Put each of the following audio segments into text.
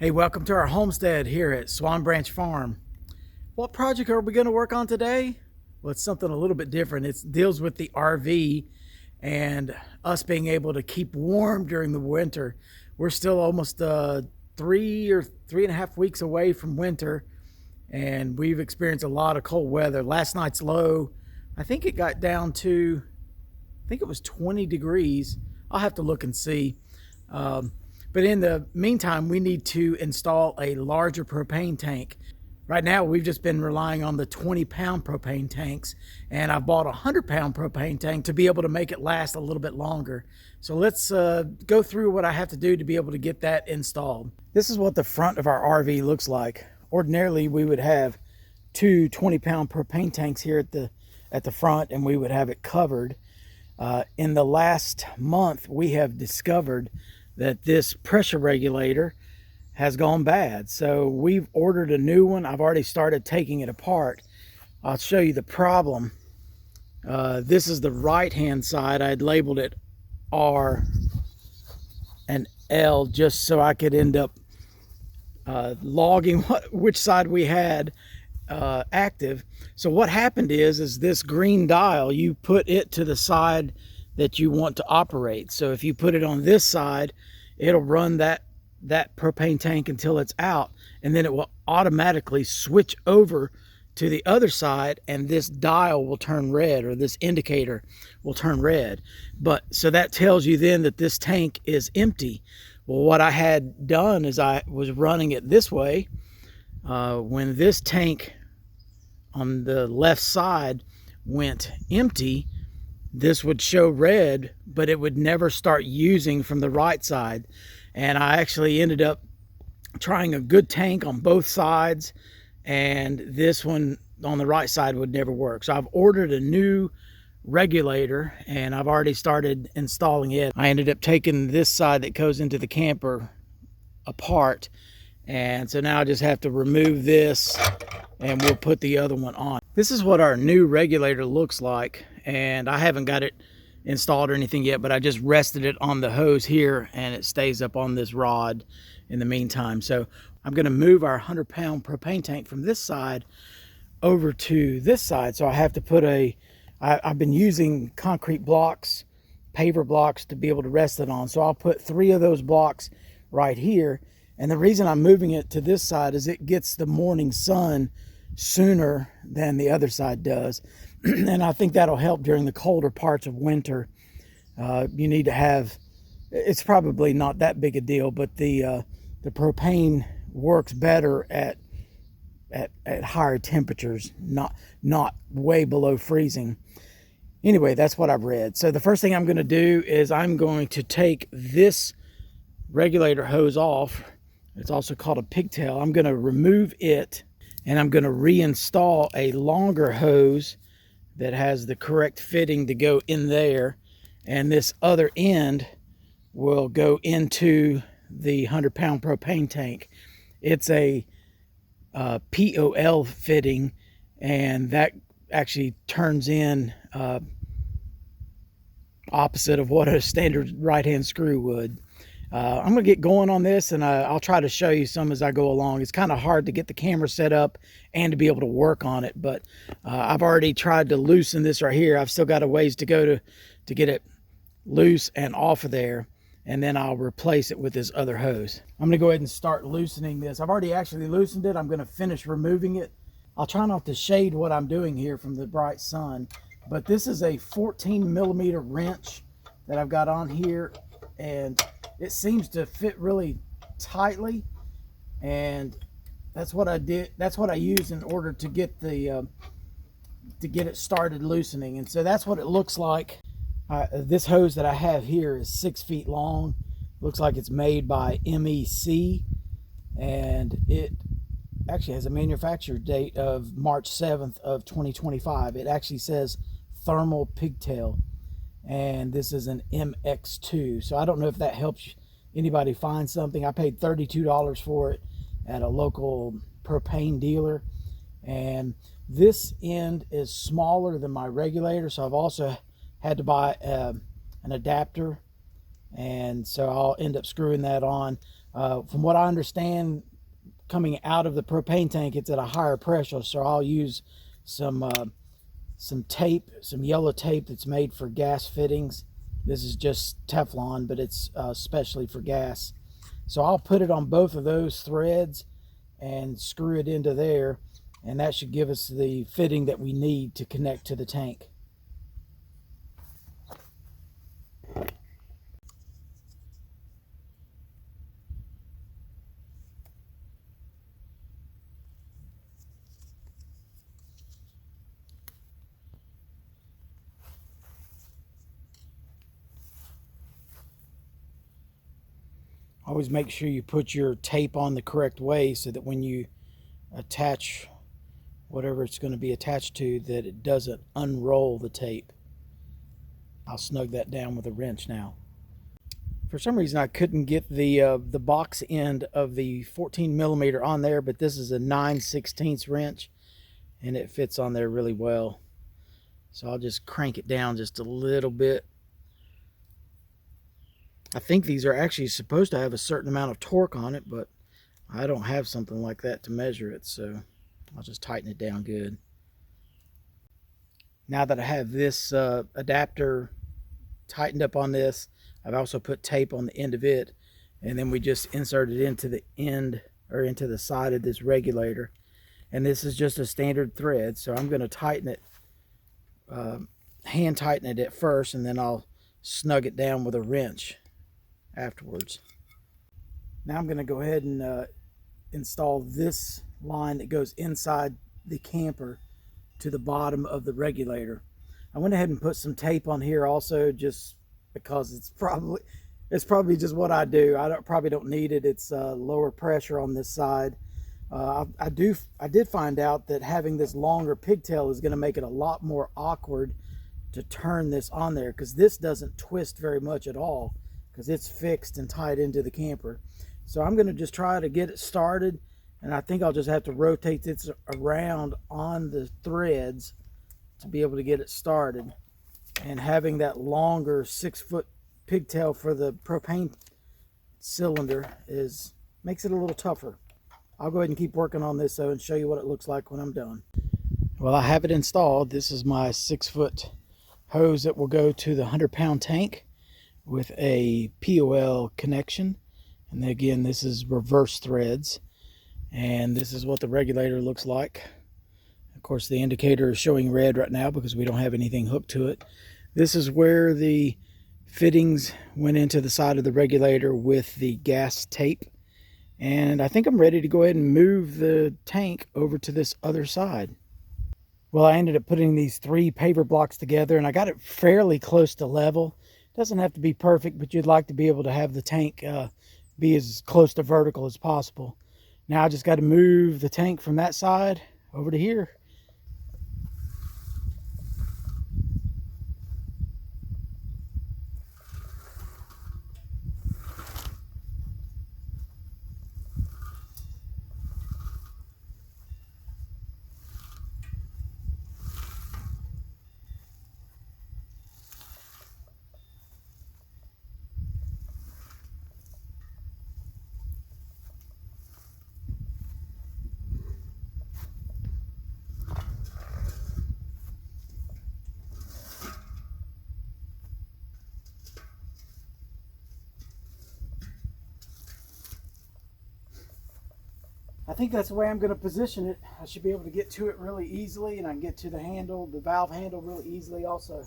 Hey, welcome to our homestead here at Swan Branch Farm. What project are we going to work on today? Well, it's something a little bit different. It deals with the RV and us being able to keep warm during the winter. We're still almost 3.5 weeks away from winter, and we've experienced a lot of cold weather. Last night's low, I think it got down to, I think it was 20 degrees. I'll have to look and see. But in the meantime, we need to install a larger propane tank. Right now, we've just been relying on the 20-pound propane tanks, and I bought a 100-pound propane tank to be able to make it last a little bit longer. So let's go through what I have to do to be able to get that installed. This is what the front of our RV looks like. Ordinarily, we would have two 20-pound propane tanks here at the front, and we would have it covered. In the last month, we have discovered that this pressure regulator has gone bad. So we've ordered a new one. I've already started taking it apart. I'll show you the problem. This is the right-hand side. I had labeled it R and L just so I could end up logging which side we had active. So what happened is this green dial, you put it to the side that you want to operate. So if you put it on this side, it'll run that propane tank until it's out, and then it will automatically switch over to the other side, and this dial will turn red, or this indicator will turn red. But so that tells you then that this tank is empty. Well, what I had done is I was running it this way. When this tank on the left side went empty, this would show red, but it would never start using from the right side. And I actually ended up trying a good tank on both sides, and this one on the right side would never work. So I've ordered a new regulator, and I've already started installing it. I ended up taking this side that goes into the camper apart, and so now I just have to remove this and we'll put the other one on. This is what our new regulator looks like, and I haven't got it installed or anything yet, but I just rested it on the hose here, and it stays up on this rod in the meantime. So I'm going to move our 100-pound propane tank from this side over to this side. So I have to put I've been using concrete blocks, paver blocks, to be able to rest it on. So I'll put 3 of those blocks right here. And the reason I'm moving it to this side is it gets the morning sun sooner than the other side does. And I think that'll help during the colder parts of winter. You need to have, it's probably not that big a deal, but the propane works better at higher temperatures, not way below freezing. Anyway, that's what I've read. So the first thing I'm going to do is I'm going to take this regulator hose off. It's also called a pigtail. I'm going to remove it, and I'm going to reinstall a longer hose that has the correct fitting to go in there, and this other end will go into the 100-pound propane tank. It's a POL fitting, and that actually turns in opposite of what a standard right-hand screw would. I'm gonna get going on this, and I'll try to show you some as I go along. It's kind of hard to get the camera set up and to be able to work on it, but I've already tried to loosen this right here. I've still got a ways to go to get it loose and off of there, and then I'll replace it with this other hose. I'm gonna go ahead and start loosening this. I've already actually loosened it. I'm gonna finish removing it. I'll try not to shade what I'm doing here from the bright sun, but this is a 14mm wrench that I've got on here, and it seems to fit really tightly, and that's what I did. That's what I used in order to get it started loosening. And so that's what it looks like. This hose that I have here is 6 feet long. Looks like it's made by MEC, and it actually has a manufacture date of March 7th of 2025. It actually says thermal pigtail, and this is an MX2. So I don't know if that helps anybody find something. I paid $32 for it at a local propane dealer, and this end is smaller than my regulator, so I've also had to buy an adapter, and so I'll end up screwing that on. From what I understand, coming out of the propane tank, it's at a higher pressure, so I'll use some tape, some yellow tape that's made for gas fittings. This is just Teflon, but it's especially for gas. So I'll put it on both of those threads and screw it into there, and that should give us the fitting that we need to connect to the tank. Always make sure you put your tape on the correct way so that when you attach whatever it's going to be attached to, that it doesn't unroll the tape. I'll snug that down with a wrench now. For some reason I couldn't get the box end of the 14 millimeter on there, but this is a 9/16 wrench and it fits on there really well. So I'll just crank it down just a little bit. I think these are actually supposed to have a certain amount of torque on it, but I don't have something like that to measure it, so I'll just tighten it down good. Now that I have this adapter tightened up on this, I've also put tape on the end of it, and then we just insert it into the end, or into the side of this regulator. And this is just a standard thread, so I'm going to tighten it, hand tighten it at first, and then I'll snug it down with a wrench afterwards. Now I'm going to go ahead and install this line that goes inside the camper to the bottom of the regulator. I went ahead and put some tape on here also, just because it's probably just what I do. Probably don't need it. It's lower pressure on this side. I did find out that having this longer pigtail is going to make it a lot more awkward to turn this on there, because this doesn't twist very much at all, because it's fixed and tied into the camper. So I'm going to just try to get it started, and I think I'll just have to rotate this around on the threads to be able to get it started. And having that longer 6-foot pigtail for the propane cylinder makes it a little tougher. I'll go ahead and keep working on this though and show you what it looks like when I'm done. Well, I have it installed. This is my 6-foot hose that will go to the 100-pound tank with a POL connection. And again, this is reverse threads. And this is what the regulator looks like. Of course, the indicator is showing red right now because we don't have anything hooked to it. This is where the fittings went into the side of the regulator with the gas tape. And I think I'm ready to go ahead and move the tank over to this other side. Well, I ended up putting these 3 paver blocks together, and I got it fairly close to level. It doesn't have to be perfect, but you'd like to be able to have the tank be as close to vertical as possible. Now I just got to move the tank from that side over to here. I think that's the way I'm going to position it. I should be able to get to it really easily, and I can get to the handle, the valve handle, really easily also.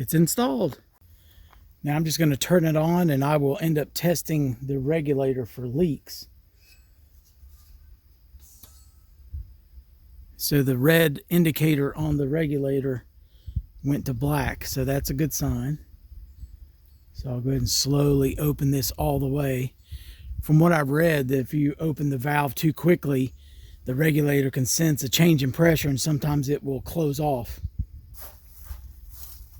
It's installed. Now I'm just going to turn it on, and I will end up testing the regulator for leaks. So the red indicator on the regulator went to black, so that's a good sign. So I'll go ahead and slowly open this all the way. From what I've read, that if you open the valve too quickly, the regulator can sense a change in pressure and sometimes it will close off.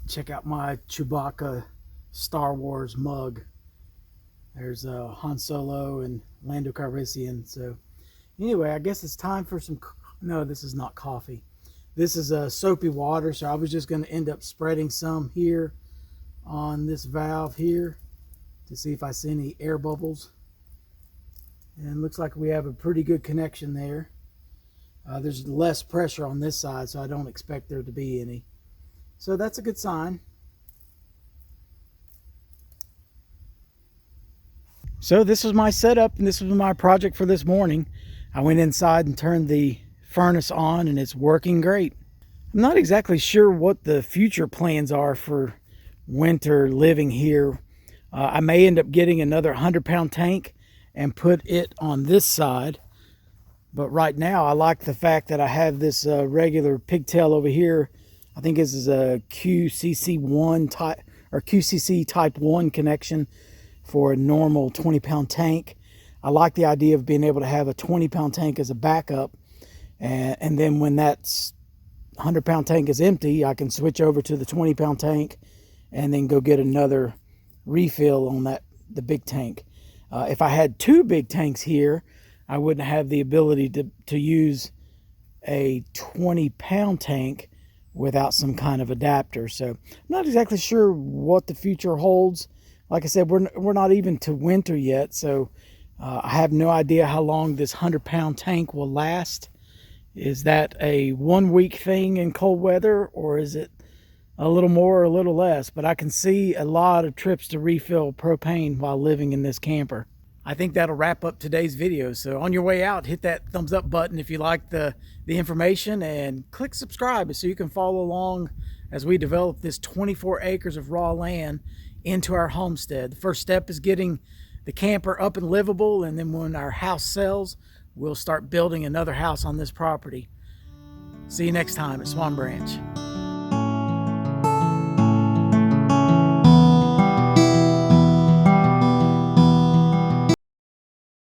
Check out my Chewbacca Star Wars mug. There's Han Solo and Lando Calrissian. So anyway, I guess it's time for some, no, this is not coffee. This is soapy water, so I was just going to end up spreading some here on this valve here to see if I see any air bubbles. And looks like we have a pretty good connection there. There's less pressure on this side, so I don't expect there to be any. So that's a good sign. So this was my setup, and this was my project for this morning. I went inside and turned the furnace on, and it's working great. I'm not exactly sure what the future plans are for winter living here. I may end up getting another 100-pound tank and put it on this side. But right now, I like the fact that I have this regular pigtail over here. I think this is a QCC1 type or QCC type 1 connection for a normal 20-pound tank. I like the idea of being able to have a 20-pound tank as a backup. And then when that 100-pound tank is empty, I can switch over to the 20-pound tank and then go get another refill on the big tank. If I had two big tanks here, I wouldn't have the ability to use a 20-pound tank without some kind of adapter. So I'm not exactly sure what the future holds. Like I said, we're not even to winter yet, so I have no idea how long this 100-pound tank will last. Is that a 1-week thing in cold weather, or is it a little more or a little less? But I can see a lot of trips to refill propane while living in this camper. I think that'll wrap up today's video. So on your way out, hit that thumbs up button if you like the information, and click subscribe so you can follow along as we develop this 24 acres of raw land into our homestead. The first step is getting the camper up and livable, and then when our house sells, we'll start building another house on this property. See you next time at Swan Branch.